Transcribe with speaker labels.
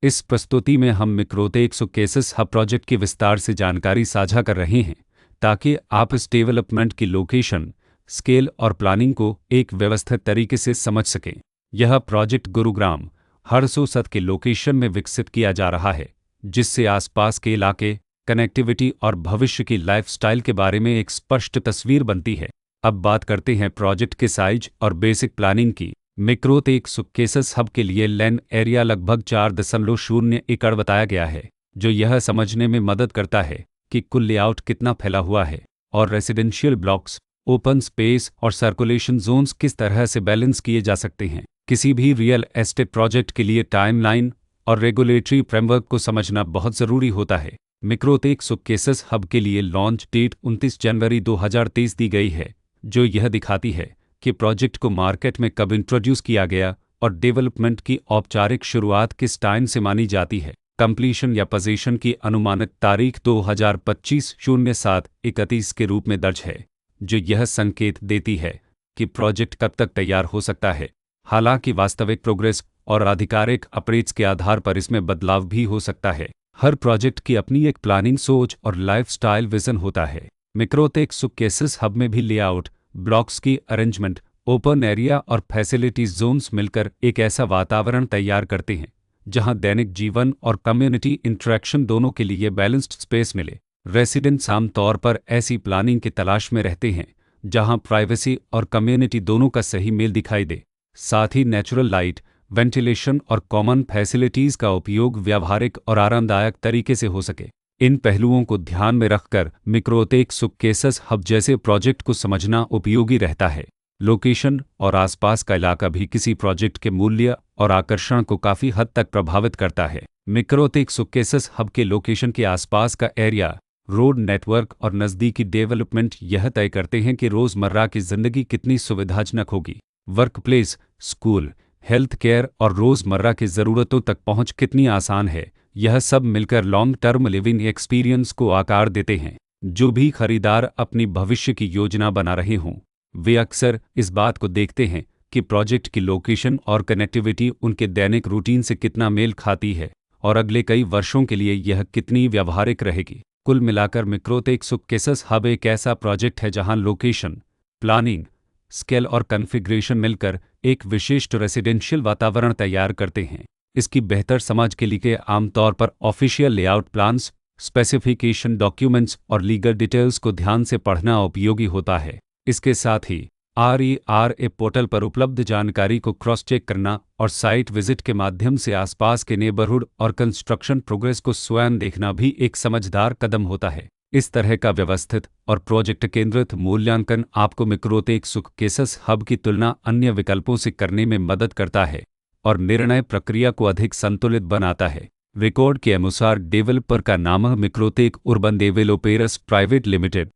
Speaker 1: इस प्रस्तुति में हम मिक्रोटेक सुकेसिस हब प्रोजेक्ट की विस्तार से जानकारी साझा कर रहे हैं ताकि आप इस डेवलपमेंट की लोकेशन, स्केल और प्लानिंग को एक व्यवस्थित तरीके से समझ सकें। यह प्रोजेक्ट गुरुग्राम, हरसोसत के लोकेशन में विकसित किया जा रहा है, जिससे आसपास के इलाके, कनेक्टिविटी और भविष्य की लाइफस्टाइल के बारे में एक स्पष्ट तस्वीर बनती है। अब बात करते हैं प्रोजेक्ट के साइज और बेसिक प्लानिंग की। मिक्रोटेक सुकेसिस हब के लिए लैंड एरिया लगभग 4.0 एकड़ बताया गया है, जो यह समझने में मदद करता है कि कुल लेआउट कितना फैला हुआ है और रेसिडेंशियल ब्लॉक्स, ओपन स्पेस और सर्कुलेशन जोन्स किस तरह से बैलेंस किए जा सकते हैं। किसी भी रियल एस्टेट प्रोजेक्ट के लिए टाइमलाइन और रेगुलेटरी फ्रेमवर्क को समझना बहुत ज़रूरी होता है। मिक्रोटेक सुकेसिस हब के लिए लॉन्च डेट 29 जनवरी 2023 दी गई है, जो यह दिखाती है कि प्रोजेक्ट को मार्केट में कब इंट्रोड्यूस किया गया और डेवलपमेंट की औपचारिक शुरुआत किस टाइम से मानी जाती है। कंप्लीशन या पोजीशन की अनुमानित तारीख 2025-07-31 के रूप में दर्ज है, जो यह संकेत देती है कि प्रोजेक्ट कब तक तैयार हो सकता है। हालांकि वास्तविक प्रोग्रेस और आधिकारिक अपडेट्स के आधार पर इसमें बदलाव भी हो सकता है। हर प्रोजेक्ट की अपनी एक प्लानिंग सोच और लाइफस्टाइल विजन होता है। मिक्रोटेक सुकेसिस हब में भी लेआउट, ब्लॉक्स की अरेंजमेंट, ओपन एरिया और फैसिलिटीज जोन्स मिलकर एक ऐसा वातावरण तैयार करते हैं जहां दैनिक जीवन और कम्युनिटी इंटरेक्शन दोनों के लिए बैलेंस्ड स्पेस मिले। रेसिडेंट्स आमतौर पर ऐसी प्लानिंग की तलाश में रहते हैं जहां प्राइवेसी और कम्युनिटी दोनों का सही मेल दिखाई दे। साथ ही नेचुरल लाइट, वेंटिलेशन और कॉमन फैसिलिटीज का उपयोग व्यावहारिक और आरामदायक तरीके से हो सके। इन पहलुओं को ध्यान में रखकर मिक्रोटेक सुकेसिस हब जैसे प्रोजेक्ट को समझना उपयोगी रहता है। लोकेशन और आसपास का इलाका भी किसी प्रोजेक्ट के मूल्य और आकर्षण को काफ़ी हद तक प्रभावित करता है। मिक्रोटेक सुकेसिस हब के लोकेशन के आसपास का एरिया, रोड नेटवर्क और नज़दीकी डेवलपमेंट यह तय करते हैं कि रोज़मर्रा की ज़िंदगी कितनी सुविधाजनक होगी। Work place, school, health care और रोज़मर्रा की ज़रूरतों तक पहुँच कितनी आसान है। यह सब मिलकर लॉन्ग टर्म लिविंग एक्सपीरियंस को आकार देते हैं। जो भी खरीदार अपनी भविष्य की योजना बना रहे हों, वे अक्सर इस बात को देखते हैं कि प्रोजेक्ट की लोकेशन और कनेक्टिविटी उनके दैनिक रूटीन से कितना मेल खाती है और अगले कई वर्षों के लिए यह कितनी व्यावहारिक रहेगी। कुल मिलाकर मिक्रोटेक सुकेसिस हब एक ऐसा प्रोजेक्ट है जहां लोकेशन, प्लानिंग, स्केल और कॉन्फ़िगरेशन मिलकर एक विशिष्ट रेसिडेंशियल वातावरण तैयार करते हैं। इसकी बेहतर समझ के लिए आमतौर पर official layout plans, specification documents और लीगल डिटेल्स को ध्यान से पढ़ना उपयोगी होता है। इसके साथ ही RERA पोर्टल पर उपलब्ध जानकारी को क्रॉस चेक करना और साइट विजिट के माध्यम से आसपास के नेबरहुड और कंस्ट्रक्शन प्रोग्रेस को स्वयं देखना भी एक समझदार कदम होता है। इस तरह का व्यवस्थित और प्रोजेक्ट केंद्रित मूल्यांकन आपको मिक्रोटेक सुकेसिस हब की तुलना अन्य विकल्पों से करने में मदद करता है और निर्णय प्रक्रिया को अधिक संतुलित बनाता है। रिकॉर्ड के अनुसार डेवलपर का नाम मिक्रोटेक अर्बन डेवलपर्स प्राइवेट लिमिटेड